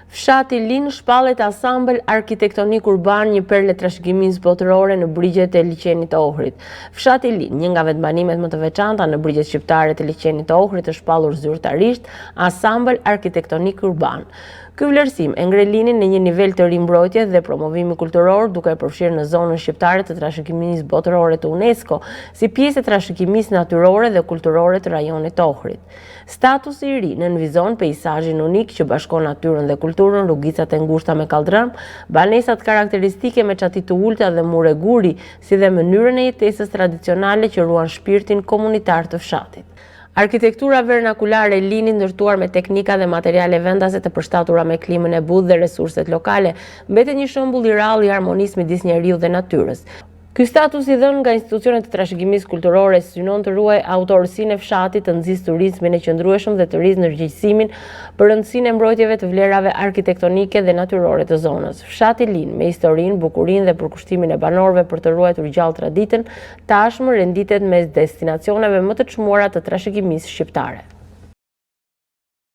Fshati Lin shpallet asambël arkitektonik urban, një perle trashëgimisë botërore në brigjet e liçenit të Ohrit. Fshati Lin, një nga vetëbanimet më të veçanta në brigjet shqiptare të liçenit të Ohrit, është shpallur zyrtarisht asambël arkitektonik urban. Ky vlerësim e ngre Linin në një nivel të rimbrojtje dhe promovimi kulturor, duke e përfshirë në zonën shqiptare të trashëgimisë botërore të UNESCO si pjesë e trashëgimisë natyrore dhe kulturore të rajonit të Ohrit. Statusi i ri nënvizon peizazhin unik që bashkon natyrën dhe kulturën, rrugicat e ngushta me kaldrëm, banesat karakteristike me çati të ulta dhe mure guri, si dhe mënyrën e jetesës tradicionale që ruan shpirtin komunitar të fshatit. Arkitektura vernakulare e Linit, ndërtuar me teknika dhe materiale vendase të përshtatura me klimën e butë dhe resurset lokale, mbetet një shembull i rrallë i harmonisë midis njeriu dhe natyrës. Ky status i dhënë nga institucionet të trashëgimisë kulturore synon të ruajë autorësinë e fshatit, të nxjisë turizmin e qëndrueshëm dhe të rrisë ndërgjegjësimin për rëndësinë e mbrojtjeve të vlerave arkitektonike dhe natyrore të zonës. Fshati Lin, me historinë, bukurinë dhe përkushtimin e banorëve për të ruajtur gjallë traditën, tashmë renditet mes destinacioneve më të çmuara të trashëgimisë shqiptare.